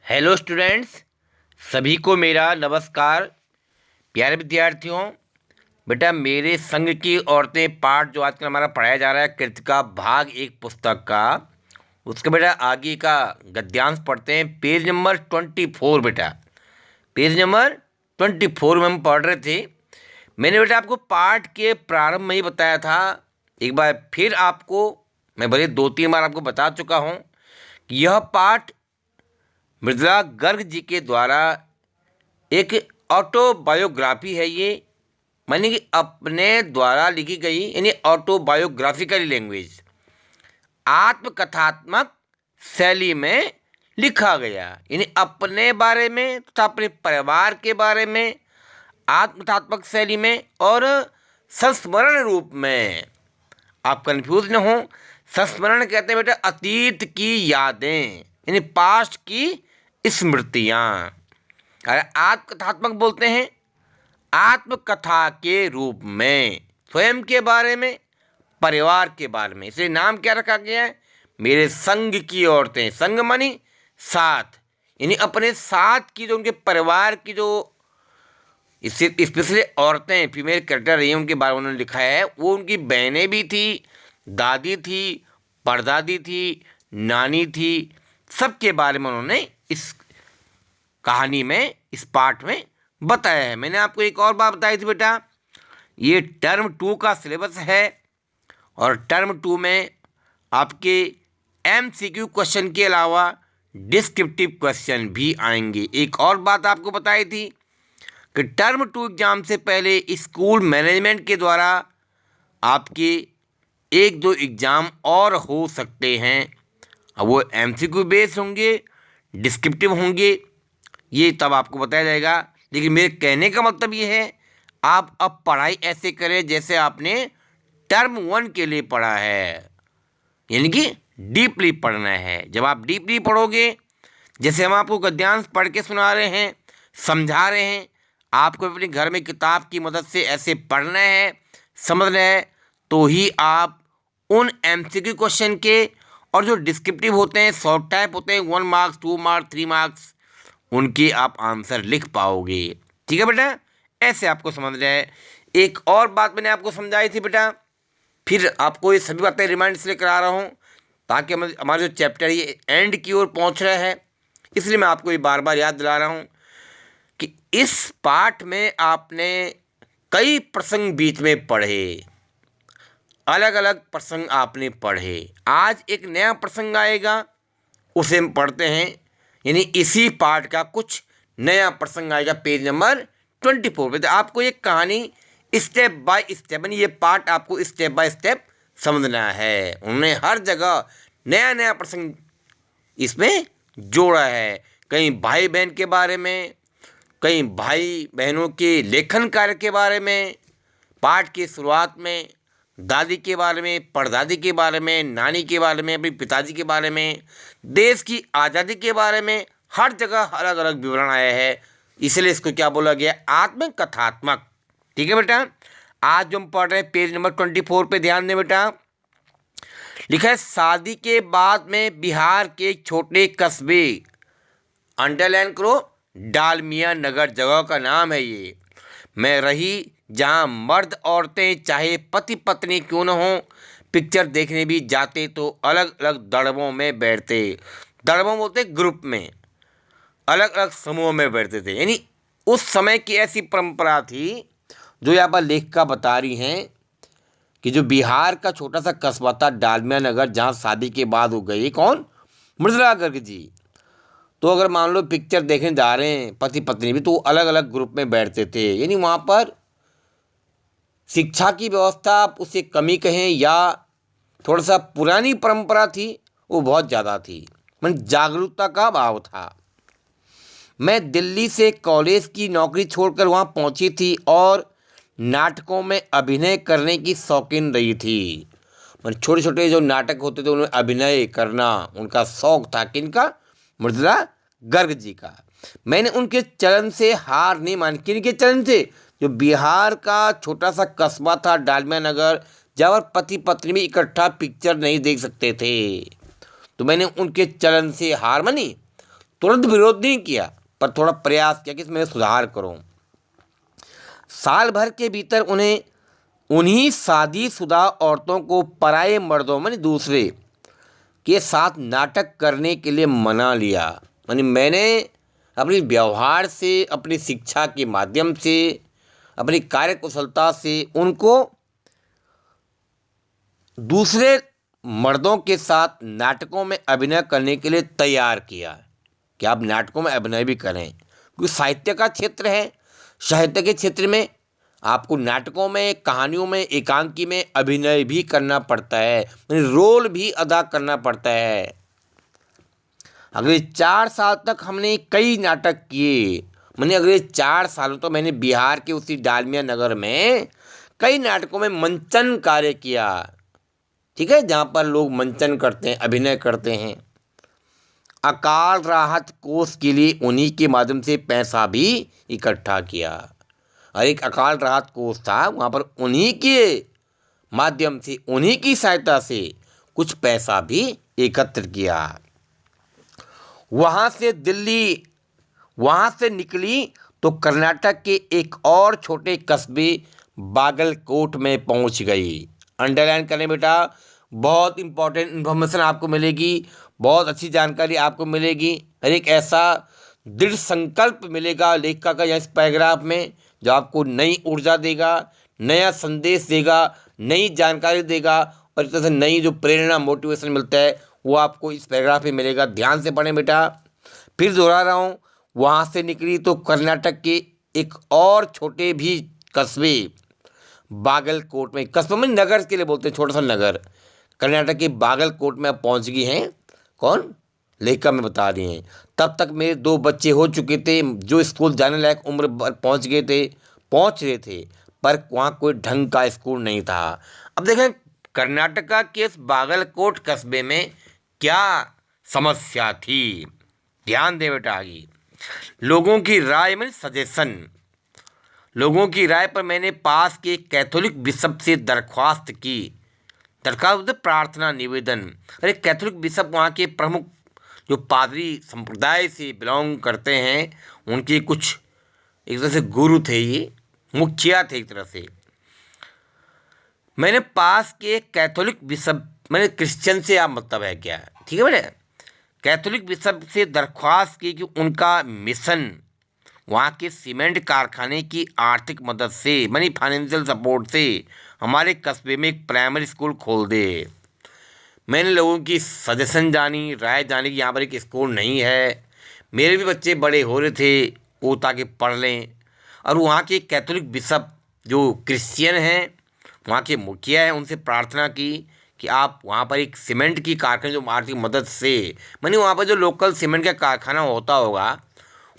Hello students, सभी को मेरा नमस्कार। प्यारे विद्यार्थियों, बेटा मेरे संग की औरतें पाठ जो आजकल हमारा पढ़ाया जा रहा है कृतिका भाग 1 पुस्तक का, उसके बेटा आगे का गद्यांश पढ़ते हैं। पेज नंबर 24 बेटा, पेज नंबर 24 में हम पढ़ रहे थे। मैंने बेटा आपको पाठ के प्रारंभ में ही बताया था, एक बार फिर आपको मैं भले 2-3 बार आपको बता चुका हूँ कि यह पाठ मृदुला गर्ग जी के द्वारा एक ऑटोबायोग्राफी है। ये माने कि अपने द्वारा लिखी गई, यानी ऑटोबायोग्राफिकल लैंग्वेज, आत्मकथात्मक शैली में लिखा गया, यानी अपने बारे में तथा अपने परिवार के बारे में आत्मकथात्मक शैली में और संस्मरण रूप में। आप कंफ्यूज न हो, संस्मरण कहते हैं बेटा अतीत की यादें, यानी पास्ट की स्मृतियाँ। अरे आत्मकथात्मक बोलते हैं आत्मकथा के रूप में, स्वयं के बारे में, परिवार के बारे में। इसलिए नाम क्या रखा गया है? मेरे संग की औरतें। संग मानी साथ, यानी अपने साथ की जो उनके परिवार की जो इससे स्पेशली औरतें, फीमेल कैरेक्टर रही हैं, उनके बारे में उन्होंने लिखा है। वो उनकी बहनें भी थी, दादी थी, परदादी थी, नानी थी, सबके बारे में उन्होंने इस कहानी में, इस पाठ में बताया है। मैंने आपको एक और बात बताई थी बेटा, ये टर्म 2 का सिलेबस है और टर्म 2 में आपके MCQ क्वेश्चन के अलावा डिस्क्रिप्टिव क्वेश्चन भी आएंगे। एक और बात आपको बताई थी कि टर्म 2 एग्जाम से पहले स्कूल मैनेजमेंट के द्वारा आपके 1-2 एग्ज़ाम और हो सकते हैं। अब वो MCQ बेस होंगे, डिस्क्रिप्टिव होंगे, ये तब आपको बताया जाएगा। लेकिन मेरे कहने का मतलब ये है, आप अब पढ़ाई ऐसे करें जैसे आपने टर्म 1 के लिए पढ़ा है, यानी कि डीपली पढ़ना है। जब आप डीपली पढ़ोगे, जैसे हम आपको गद्यांश पढ़ के सुना रहे हैं, समझा रहे हैं, आपको अपने घर में किताब की मदद से ऐसे पढ़ना है, समझना है, तो ही आप उन MCQ क्वेश्चन के और जो डिस्क्रिप्टिव होते हैं, शॉर्ट टाइप होते हैं, 1 मार्क्स, 2 मार्क्स, 3 मार्क्स, उनके आप आंसर लिख पाओगे। ठीक है बेटा, ऐसे आपको समझना है। एक और बात मैंने आपको समझाई थी बेटा, फिर आपको ये सभी बातें रिमाइंड इसलिए करा रहा हूँ ताकि हमारा जो चैप्टर ये एंड की ओर पहुँच रहा है, इसलिए मैं आपको ये बार बार याद दिला रहा हूँ कि इस पाठ में आपने कई प्रसंग बीच में पढ़े, अलग अलग प्रसंग आपने पढ़े। आज एक नया प्रसंग आएगा, उसे हम पढ़ते हैं, यानी इसी पाठ का कुछ नया प्रसंग आएगा पेज नंबर 24 पे। तो आपको ये कहानी स्टेप बाय स्टेप, यानी ये पाठ आपको स्टेप बाय स्टेप समझना है। उन्होंने हर जगह नया नया प्रसंग इसमें जोड़ा है, कहीं भाई बहन के बारे में, कहीं भाई बहनों के लेखन कार्य के बारे में, पाठ की शुरुआत में दादी के बारे में, परदादी के बारे में, नानी के बारे में, अपने पिताजी के बारे में, देश की आज़ादी के बारे में, हर जगह अलग अलग विवरण आया है। इसलिए इसको क्या बोला गया? आत्मकथात्मक। ठीक है बेटा, आज जो हम पढ़ रहे हैं पेज नंबर 24 पे ध्यान दें बेटा। लिखा है, शादी के बाद में बिहार के छोटे कस्बे, अंडरलाइन करो, डालमिया नगर जगह का नाम है ये, मैं रही, जहाँ मर्द औरतें चाहे पति पत्नी क्यों न हो, पिक्चर देखने भी जाते तो अलग अलग दड़बों में बैठते। दड़बों बोलते ग्रुप में, अलग अलग समूह में बैठते थे। यानी उस समय की ऐसी परंपरा थी, जो यहाँ पर लेखिका बता रही हैं कि जो बिहार का छोटा सा कस्बा था डालमिया नगर, जहाँ शादी के बाद हो गई, कौन? मृदुला गर्ग जी। तो अगर मान लो पिक्चर देखने जा रहे हैं पति पत्नी भी, तो अलग अलग ग्रुप में बैठते थे। यानी वहाँ पर शिक्षा की व्यवस्था, उसे कमी कहें या थोड़ा सा पुरानी परंपरा थी, वो बहुत ज़्यादा थी, मतलब जागरूकता का अभाव था। मैं दिल्ली से कॉलेज की नौकरी छोड़कर वहाँ पहुँची थी और नाटकों में अभिनय करने की शौकीन रही थी। मतलब छोटे छोटे जो नाटक होते थे उनमें अभिनय करना उनका शौक था। किनका? मृदुला गर्ग जी का। मैंने उनके चलन से हार नहीं मानी। किनके चलन से? जो बिहार का छोटा सा कस्बा था डालमिया नगर, जहाँ पर पति पत्नी भी इकट्ठा पिक्चर नहीं देख सकते थे, तो मैंने उनके चलन से हार मानी। तुरंत विरोध नहीं किया, पर थोड़ा प्रयास किया कि इसमें सुधार करूं। साल भर के भीतर उन्हें उन्हीं शादीशुदा औरतों को पराये मर्दों में दूसरे के साथ नाटक करने के लिए मना लिया। यानी मैंने अपनी व्यवहार से, अपनी शिक्षा के माध्यम से, अपनी कार्यकुशलता से उनको दूसरे मर्दों के साथ नाटकों में अभिनय करने के लिए तैयार किया कि आप नाटकों में अभिनय भी करें, क्योंकि साहित्य का क्षेत्र है। साहित्य के क्षेत्र में आपको नाटकों में, कहानियों में, एकांकी में अभिनय भी करना पड़ता है, रोल भी अदा करना पड़ता है। अगले 4 साल तक हमने कई नाटक किए। मैंने अगले 4 सालों तो मैंने बिहार के उसी डालमिया नगर में कई नाटकों में मंचन कार्य किया, ठीक है, जहाँ पर लोग मंचन करते हैं, अभिनय करते हैं। अकाल राहत कोष के लिए उन्हीं के माध्यम से पैसा भी इकट्ठा किया, और एक अकाल राहत कोष था, वहाँ पर उन्हीं के माध्यम से, उन्हीं की सहायता से कुछ पैसा भी एकत्र किया। वहाँ से निकली तो कर्नाटक के एक और छोटे कस्बे बागलकोट में पहुँच गई। अंडरलाइन करें बेटा, बहुत इंपॉर्टेंट इन्फॉर्मेशन आपको मिलेगी, बहुत अच्छी जानकारी आपको मिलेगी, और एक ऐसा दृढ़ संकल्प मिलेगा लेखिका का इस पैराग्राफ में, जो आपको नई ऊर्जा देगा, नया संदेश देगा, नई जानकारी देगा, और इस तरह से नई जो प्रेरणा, मोटिवेशन मिलता है वो आपको इस पैराग्राफ में मिलेगा। ध्यान से पढ़ें बेटा। फिर दोहरा रहा हूँ, वहाँ से निकली तो कर्नाटक के एक और छोटे भी कस्बे बागलकोट में, कस्बे में नगर के लिए बोलते हैं, छोटा सा नगर, कर्नाटक के बागलकोट में पहुँच गई हैं। कौन? लेखिका में बता रही हैं। तब तक मेरे 2 बच्चे हो चुके थे, जो स्कूल जाने लायक उम्र पहुँच रहे थे, पर वहाँ कोई ढंग का स्कूल नहीं था। अब देखें कर्नाटका के इस बागलकोट कस्बे में क्या समस्या थी, ध्यान दे बेटा। आगे लोगों की राय में सजेशन, लोगों की राय पर मैंने पास के कैथोलिक बिशप से दरख्वास्त की। दरख्वास्त प्रार्थना निवेदन। अरे कैथोलिक बिशप वहाँ के प्रमुख जो पादरी संप्रदाय से बिलोंग करते हैं, उनके कुछ एक तरह से गुरु थे, ये मुखिया थे एक तरह से। मैंने पास के कैथोलिक बिशप, मैंने क्रिश्चियन से आप मतलब है क्या, ठीक है बेटा, कैथोलिक बिशप से दरख्वास्त की कि उनका मिशन वहाँ के सीमेंट कारखाने की आर्थिक मदद से, मनी फाइनेंशियल सपोर्ट से हमारे कस्बे में एक प्राइमरी स्कूल खोल दे। मैंने लोगों की सजेशन जानी, राय जानी कि यहाँ पर एक स्कूल नहीं है, मेरे भी बच्चे बड़े हो रहे थे वो ताकि पढ़ लें, और वहाँ के कैथोलिक बिशप जो क्रिश्चियन हैं, वहाँ के मुखिया हैं, उनसे प्रार्थना की कि आप वहाँ पर एक सीमेंट की कारखाना जो आर्थिक मदद से, मानी वहाँ पर जो लोकल सीमेंट का कारखाना होता होगा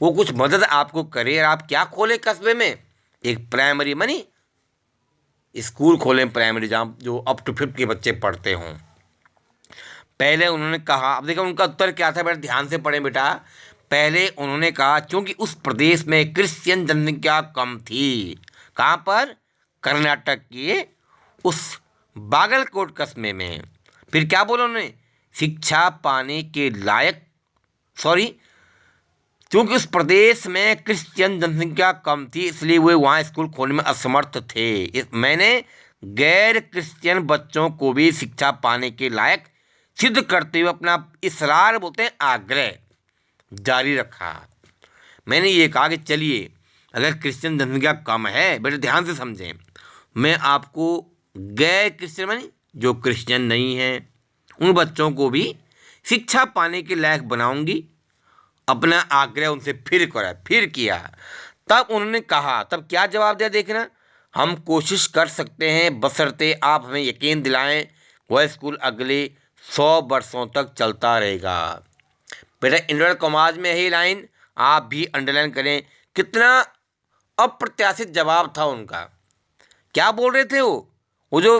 वो कुछ मदद आपको करे, और आप क्या खोलें कस्बे में, एक प्राइमरी मनी स्कूल खोलें, प्राइमरी, जहाँ जो अप टू 5th के बच्चे पढ़ते हों। पहले उन्होंने कहा, अब देखो उनका उत्तर क्या था बेटा, ध्यान से पढ़ें बेटा। पहले उन्होंने कहा क्योंकि उस प्रदेश में क्रिश्चियन जनसंख्या कम थी। कहाँ पर? कर्नाटक के उस बागलकोट कस्बे में। फिर क्या बोला उन्होंने? शिक्षा पाने के लायक, क्योंकि उस प्रदेश में क्रिश्चियन जनसंख्या कम थी, इसलिए वे वहाँ स्कूल खोलने में असमर्थ थे। मैंने गैर क्रिश्चियन बच्चों को भी शिक्षा पाने के लायक सिद्ध करते हुए अपना इसरार, बोलते हैं आग्रह, जारी रखा। मैंने ये कहा कि चलिए अगर क्रिश्चियन जनसंख्या कम है, बेटे ध्यान से समझें, मैं आपको गैर क्रिश्चियन मानी जो क्रिश्चियन नहीं हैं उन बच्चों को भी शिक्षा पाने के लायक बनाऊंगी। अपना आग्रह उनसे फिर किया। तब उन्होंने कहा, तब क्या जवाब दिया देखना, हम कोशिश कर सकते हैं बशर्ते आप हमें यकीन दिलाएं वह स्कूल अगले 100 वर्षों तक चलता रहेगा। बेटा इंवर्टेड कॉमास में यही लाइन आप भी अंडरलाइन करें। कितना अप्रत्याशित जवाब था उनका। क्या बोल रहे थे वो जो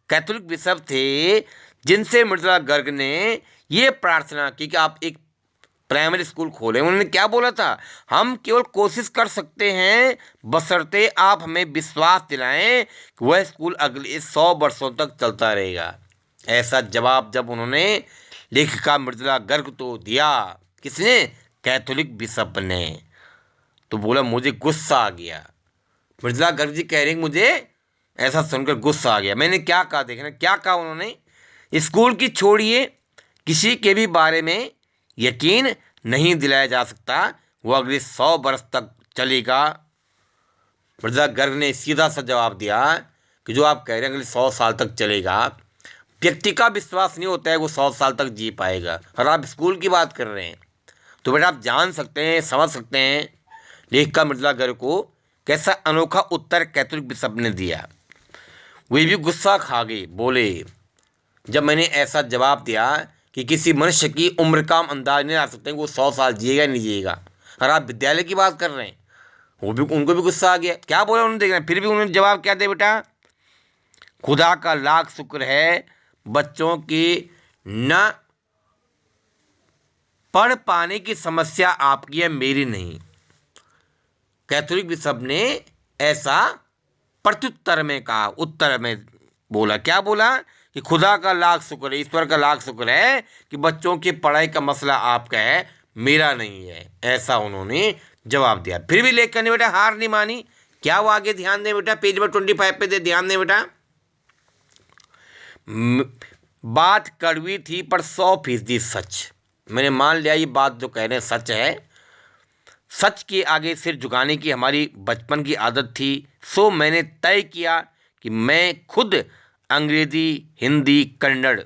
कैथोलिक बिशप थे, जिनसे मृदुला गर्ग ने ये प्रार्थना की कि आप एक प्राइमरी स्कूल खोलें, उन्होंने क्या बोला था? हम केवल कोशिश कर सकते हैं बशर्ते आप हमें विश्वास दिलाएं कि वह स्कूल अगले 100 वर्षों तक चलता रहेगा। ऐसा जवाब जब उन्होंने लेखिका मृदुला गर्ग तो दिया, किसने? कैथोलिक बिशप ने। तो बोला मुझे गुस्सा आ गया। मृदुला गर्ग जी कह रहे हैं मुझे ऐसा सुनकर गुस्सा आ गया। मैंने क्या कहा, देखना क्या कहा उन्होंने, स्कूल की छोड़िए, किसी के भी बारे में यकीन नहीं दिलाया जा सकता, वो अगले 100 वर्ष तक चलेगा। मृदुला गर्ग ने सीधा सा जवाब दिया कि जो आप कह रहे हैं अगले 100 साल तक चलेगा, व्यक्ति का विश्वास नहीं होता है वो 100 साल तक जी पाएगा, और आप स्कूल की बात कर रहे हैं। तो बेटा आप जान सकते हैं, समझ सकते हैं लेखिका मृदुला गर्ग को कैसा अनोखा उत्तर कैथोलिक बिशप ने दिया। वे भी गुस्सा खा गए। बोले जब मैंने ऐसा जवाब दिया कि किसी मनुष्य की उम्र का हम अंदाज नहीं लगा सकते वो 100 साल जिएगा नहीं जिएगा, और आप विद्यालय की बात कर रहे हैं, वो भी उनको भी गुस्सा आ गया। क्या बोला उन्होंने, देखना फिर भी उन्होंने जवाब क्या दिया बेटा, खुदा का लाख शुक्र है बच्चों की न पढ़ पाने की समस्या आपकी है, मेरी नहीं। कैथोलिक बिशप ने ऐसा प्रत्युत्तर में कहा, उत्तर में बोला, क्या बोला कि खुदा का लाख शुक्र है, ईश्वर का लाख शुक्र है कि बच्चों की पढ़ाई का मसला आपका है, मेरा नहीं है, ऐसा उन्होंने जवाब दिया। फिर भी लेखक ने बेटा हार नहीं मानी। क्या वो आगे ध्यान दें बेटा, पेज नंबर 25 पे दे ध्यान दें बेटा। बात कड़वी थी पर 100% सच। मैंने मान लिया ये बात जो कह रहे हैं सच है। सच के आगे सिर झुकाने की हमारी बचपन की आदत थी, सो मैंने तय किया कि मैं खुद अंग्रेजी, हिंदी, कन्नड़,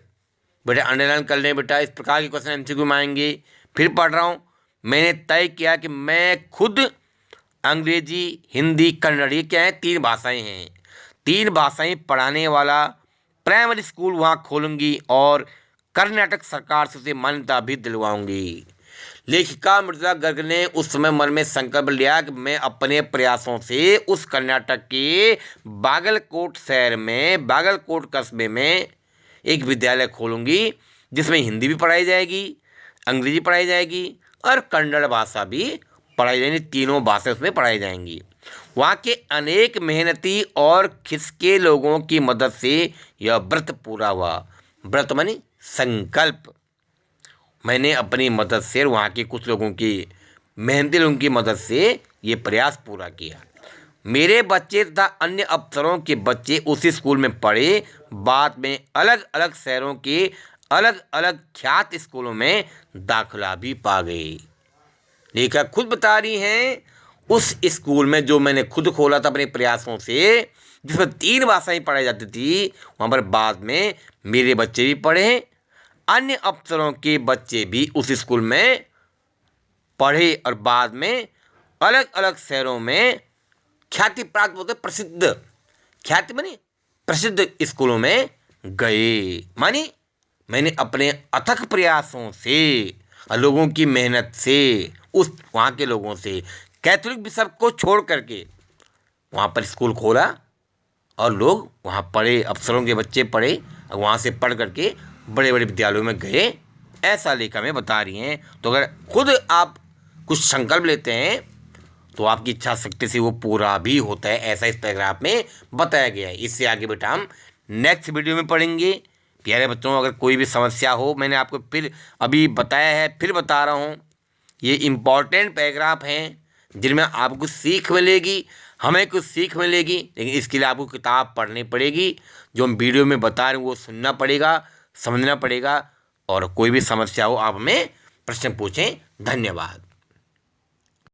बेटा अंडरलाइन कर लें बेटा, इस प्रकार के क्वेश्चन एमसीक्यू में आएंगे। फिर पढ़ रहा हूँ, मैंने तय किया कि मैं खुद अंग्रेजी, हिंदी, कन्नड़, ये क्या है, 3 भाषाएं हैं, 3 भाषाएं पढ़ाने वाला प्राइमरी स्कूल वहाँ खोलूँगी और कर्नाटक सरकार से उसे मान्यता भी दिलवाऊंगी। लेखिका मृदुला गर्ग ने उस समय मन में संकल्प लिया कि मैं अपने प्रयासों से उस कर्नाटक के बागलकोट शहर में, बागलकोट कस्बे में एक विद्यालय खोलूंगी जिसमें हिंदी भी पढ़ाई जाएगी, अंग्रेजी पढ़ाई जाएगी और कन्नड़ भाषा भी पढ़ाई जाएगी, तीनों भाषा उसमें पढ़ाई जाएंगी। वहाँ के अनेक मेहनती और खिसके लोगों की मदद से यह व्रत पूरा हुआ। व्रत मानी संकल्प। मैंने अपनी मदद से, वहाँ के कुछ लोगों की, मेहनती लोगों की मदद से ये प्रयास पूरा किया। मेरे बच्चे तथा अन्य अफसरों के बच्चे उसी स्कूल में पढ़े, बाद में अलग अलग शहरों के अलग अलग ख्यात स्कूलों में दाखिला भी पा गए। लेखिका खुद बता रही हैं उस स्कूल में जो मैंने खुद खोला था अपने प्रयासों से, जिसमें 3 भाषाएं पढ़ाई जाती थी, वहाँ पर बाद में मेरे बच्चे भी पढ़े, अन्य अफसरों के बच्चे भी उस स्कूल में पढ़े और बाद में अलग अलग शहरों में ख्याति प्राप्त होते, प्रसिद्ध, ख्याति मानी प्रसिद्ध स्कूलों में गए। मानी मैंने अपने अथक प्रयासों से और लोगों की मेहनत से, उस वहाँ के लोगों से, कैथोलिक बिशप को छोड़ करके वहाँ पर स्कूल खोला और लोग वहाँ पढ़े, अफसरों के बच्चे पढ़े और वहाँ से पढ़ करके बड़े बड़े विद्यालयों में गए, ऐसा लेखा में बता रही हैं। तो अगर खुद आप कुछ संकल्प लेते हैं तो आपकी इच्छा शक्ति से वो पूरा भी होता है, ऐसा इस पैराग्राफ में बताया गया है। इससे आगे बेटा हम नेक्स्ट वीडियो में पढ़ेंगे। प्यारे बच्चों, अगर कोई भी समस्या हो, मैंने आपको फिर अभी बताया है, फिर बता रहा हूँ, ये इम्पॉर्टेंट पैराग्राफ हैं जिनमें आपको सीख मिलेगी, हमें कुछ सीख मिलेगी, लेकिन इसके लिए आपको किताब पढ़नी पड़ेगी। जो हम वीडियो में बता रहे हैं वो सुनना पड़ेगा, समझना पड़ेगा, और कोई भी समस्या हो आप हमें प्रश्न पूछें। धन्यवाद।